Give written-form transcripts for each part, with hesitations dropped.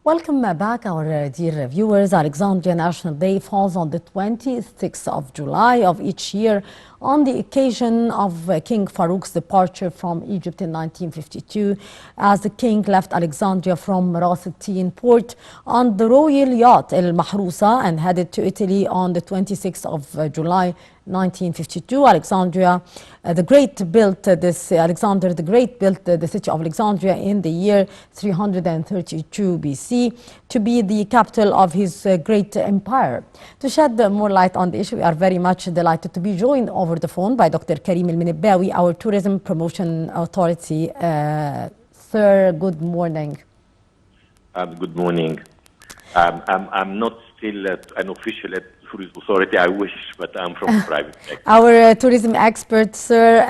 Welcome back, our dear viewers. Alexandria National Day falls on the 26th of July of each year on the occasion of King Farouk's departure from Egypt in 1952, as the king left Alexandria from Ras al-Tin port on the royal yacht El Mahrousa and headed to Italy on the 26th of July 1952. Alexander the Great built the city of Alexandria in the year 332 BC to be the capital of his great empire. To shed more light on the issue, we are very much delighted to be joined over the phone by Dr. Karim Minabawi, our Tourism Promotion Authority. Sir, good morning. Good morning. I'm not still an official at Tourism Authority, I wish, but I'm from private sector. Our tourism expert, sir,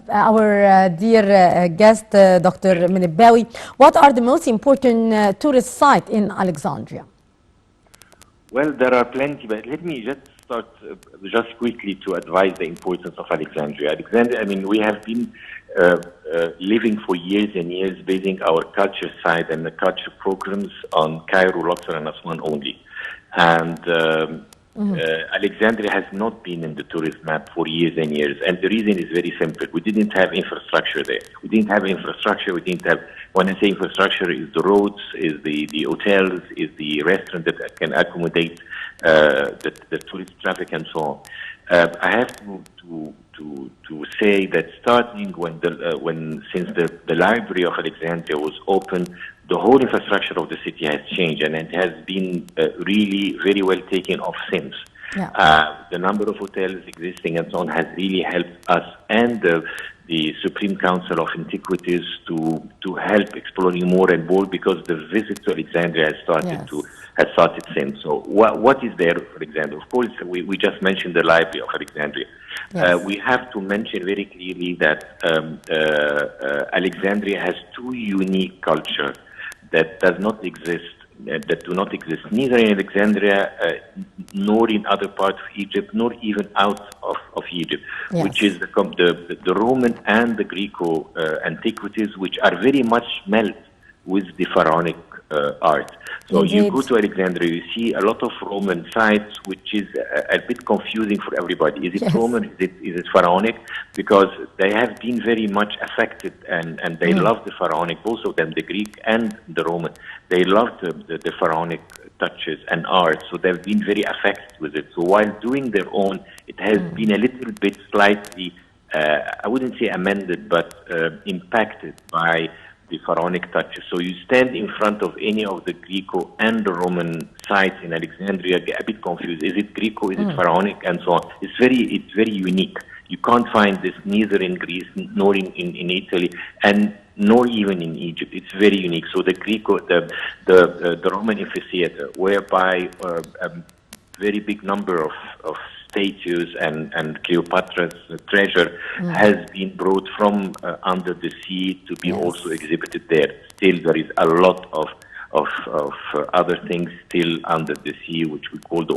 our dear guest, Dr. Minabawi, what are the most important tourist sites in Alexandria? Well, there are plenty, but let me just start just quickly to advise the importance of Alexandria. Alexandria, I mean, we have been living for years and years, basing our culture side and the culture programs on Cairo, Luxor, and Aswan only. And Alexandria has not been in the tourist map for years and years, and the reason is very simple. We didn't have infrastructure there. We didn't have infrastructure. We didn't have, when I say infrastructure, is the roads, is the hotels, is the restaurant that can accommodate the tourist traffic and so on. I have to say that starting since the library of Alexandria was open, the whole infrastructure of the city has changed, and it has been really very well taken off since. Yeah. The number of hotels existing and so on has really helped us and the Supreme Council of Antiquities to help exploring more and more, because the visit to Alexandria has started since. So what is there, for example? Of course, we just mentioned the library of Alexandria. Yes. We have to mention very clearly that Alexandria has two unique cultures that do not exist neither in Alexandria nor in other parts of Egypt, nor even out of Egypt, yes, which is the Roman and the Greco antiquities, which are very much melt with the pharaonic art. So indeed, you go to Alexandria, you see a lot of Roman sites, which is a bit confusing for everybody. Is it yes, Roman? Is it pharaonic? Because they have been very much affected, and they love the pharaonic, both of them, the Greek and the Roman. They love the pharaonic touches and art, so they've been very affected with it. So while doing their own, it has been a little bit slightly, I wouldn't say amended, but impacted by the pharaonic touches. So you stand in front of any of the Greco and the Roman sites in Alexandria, get a bit confused. Is it Greco? Is it pharaonic? And so on. It's very unique. You can't find this neither in Greece nor in Italy, and nor even in Egypt. It's very unique. So the Greco, the Roman amphitheater, whereby a very big number of statues and Cleopatra's treasure has been brought from under the sea to be also exhibited there. Still, there is a lot of other things still under the sea, which we call the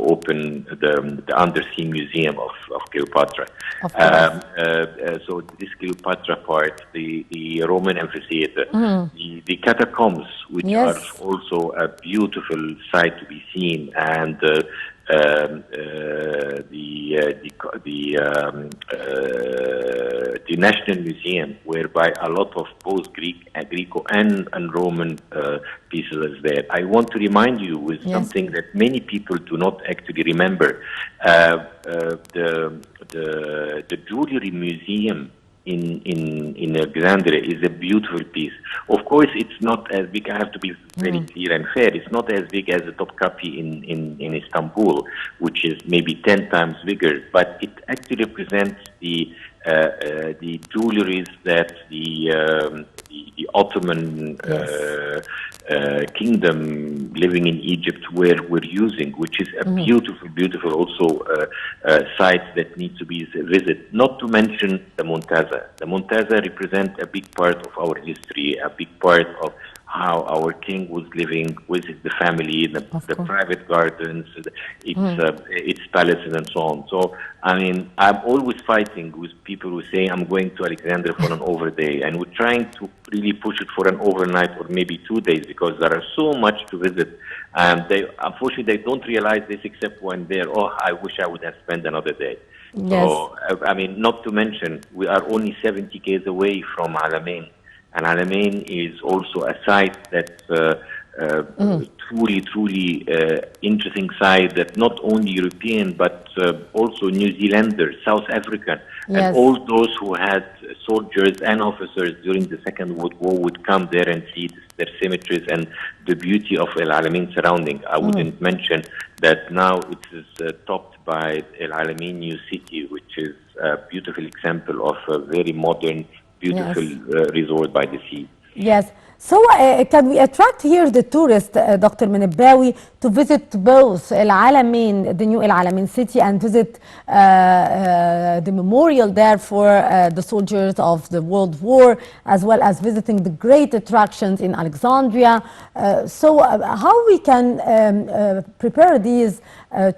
undersea museum of Cleopatra. So this Cleopatra part, the Roman amphitheater, the catacombs, which are also a beautiful sight to be seen, and the National Museum, whereby a lot of both Greco and Roman pieces is there. I want to remind you with something that many people do not actually remember. The Jewelry Museum in Alexandria is a beautiful piece. Of course, it's not as big. I have to be very clear and fair. It's not as big as the Topkapi in Istanbul, which is maybe 10 times bigger. But it actually represents the jewelries that the Ottoman kingdom living in Egypt were using, which is a beautiful also site that needs to be visited. Not to mention the Montaza. The Montaza represents a big part of our history, a big part of how our king was living with the family, the private gardens, its palaces, and so on. So, I mean, I'm always fighting with people who say, I'm going to Alexandria for an overday, and we're trying to really push it for an overnight or maybe 2 days, because there are so much to visit. Unfortunately, they don't realize this except when they're, oh, I wish I would have spent another day. Yes. So, I mean, not to mention, we are only 70 km away from Alamein. And Alamein is also a site that's truly interesting site that not only European, but also New Zealanders, South African, and all those who had soldiers and officers during the Second World War would come there and see their cemeteries and the beauty of El Alamein surrounding. I wouldn't mention that now it is topped by El Alamein New City, which is a beautiful example of a very modern, beautiful resort by the sea. Yes. So can we attract here the tourists, Dr. Minabawi, to visit both El Alamein, the new El Alamein city, and visit the memorial there for the soldiers of the World War, as well as visiting the great attractions in Alexandria. So how we can prepare these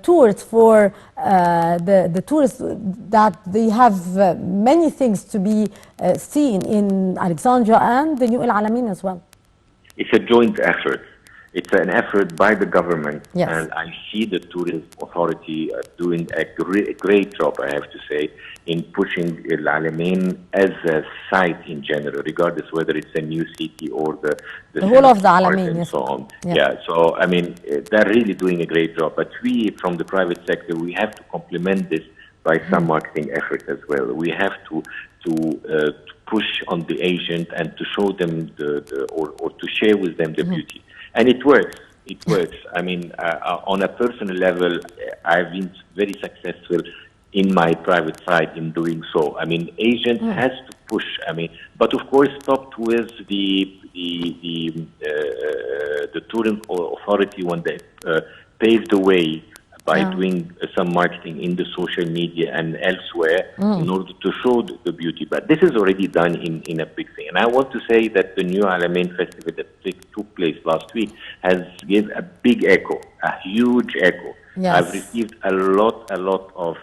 tours for the tourists that they have many things to be seen in Alexandria and the new El Alamein as well? It's a joint effort. It's an effort by the government, yes. And I see the tourism authority doing a great job, I have to say, in pushing El Alamein as a site in general, regardless whether it's a new city or the whole of the Alamein, and yes. so on. Yeah, so I mean, they're really doing a great job. But we, from the private sector, we have to complement this by some marketing effort as well. We have to push on the agent and to show them or to share with them the beauty. And it works. It works. I mean, on a personal level, I've been very successful in my private site in doing so. I mean, agent has to push. I mean, but of course, stopped with the tourism authority when they paved the way by doing some marketing in the social media and elsewhere in order to show the beauty. But this is already done in a big thing. And I want to say that the new Alamein festival that took place last week has given a big echo, a huge echo. Yes. I've received a lot of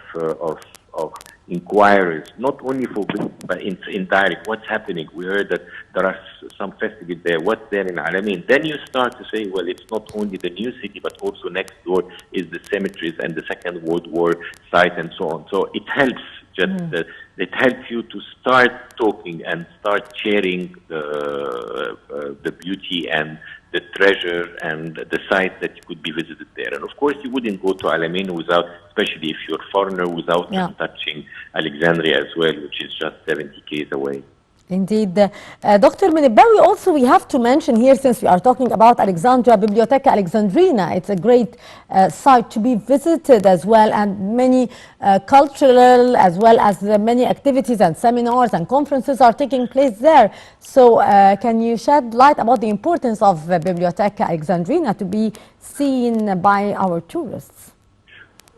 inquiries, not only for but in direct. What's happening? We heard that there are some festivals there. What's there in Alamein? Then you start to say, well, it's not only the new city, but also next door is the cemeteries and the Second World War site and so on. So it helps. It helps you to start talking and start sharing the beauty and the treasure and the sites that could be visited there. And of course, you wouldn't go to Alamein without, especially if you're a foreigner, without touching Alexandria as well, which is just 70 km away. Indeed. Dr. Minabawi, also we have to mention here, since we are talking about Alexandria, Biblioteca Alexandrina. It's a great site to be visited as well, and many cultural as well as many activities and seminars and conferences are taking place there. So can you shed light about the importance of Biblioteca Alexandrina to be seen by our tourists?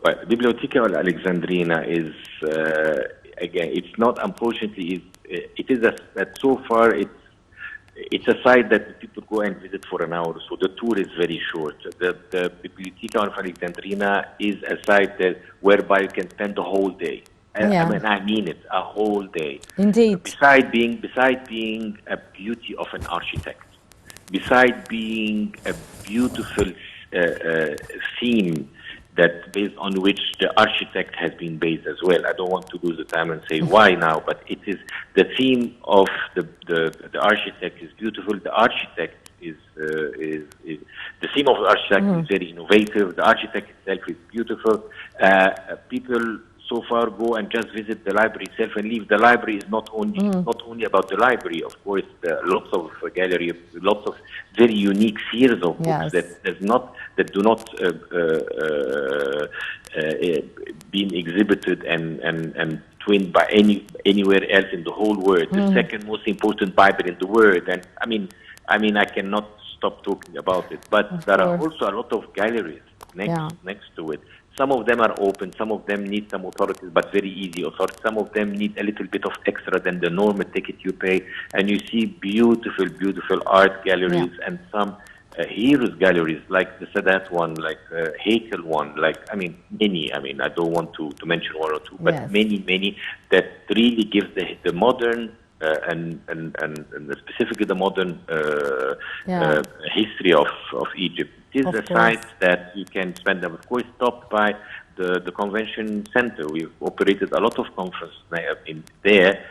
Well, Biblioteca Alexandrina is, again, it's not, unfortunately, it is that so far it's a site that people go and visit for an hour, so the tour is very short. The Biblioteca of Alexandrina is a site whereby you can spend the whole day. I mean it, a whole day. Indeed. Beside being a beauty of an architect, beside being a beautiful theme that based on which the architect has been based as well. I don't want to lose the time and say why now, but it is the theme of the architect is beautiful. The architect is the theme of the architect is very innovative. The architect itself is beautiful. People so far go and just visit the library itself and leave. The library is not only about the library. Of course, lots of gallery, lots of very unique series of books that do not being exhibited and twinned by anywhere else in the whole world. The second most important Bible in the world. And I mean, I cannot stop talking about it. But there are also a lot of galleries next to it Some of them are open, some of them need some authorities, but very easy authorities. Some of them need a little bit of extra than the normal ticket you pay. And you see beautiful, beautiful art galleries and some heroes galleries, like the Sadat one, like Hakel one, like, I mean, many. I mean, I don't want to mention one or two, but many that really gives the modern and specifically the modern history of Egypt. It is a site that you can spend, of course, stopped by the convention center. We've operated a lot of conferences in there,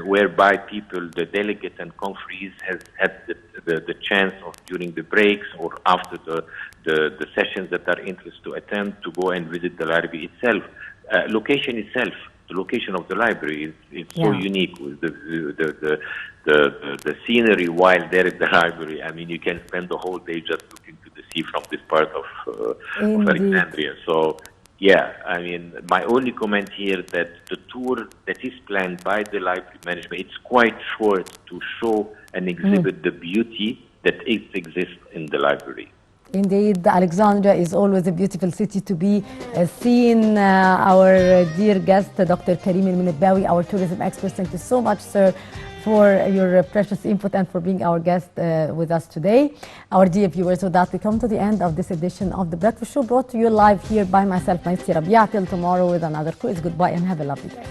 whereby people, the delegates and conferees, has had the chance of, during the breaks or after the sessions that are interested to attend, to go and visit the library itself. Location itself, the location of the library is so unique with the scenery while there at the library. I mean, you can spend the whole day just looking to the sea from this part of Alexandria. So, yeah, I mean, my only comment here that the tour that is planned by the library management, it's quite short to show and exhibit the beauty that exists in the library. Indeed, Alexandria is always a beautiful city to be seen. Our dear guest, Dr. Karim Minabawi, our tourism expert, thank you so much, sir, for your precious input and for being our guest with us today. Our dear viewers, with that, we come to the end of this edition of The Breakfast Show, brought to you live here by myself, Maiti Rabia. Till tomorrow with another quiz. Goodbye and have a lovely day.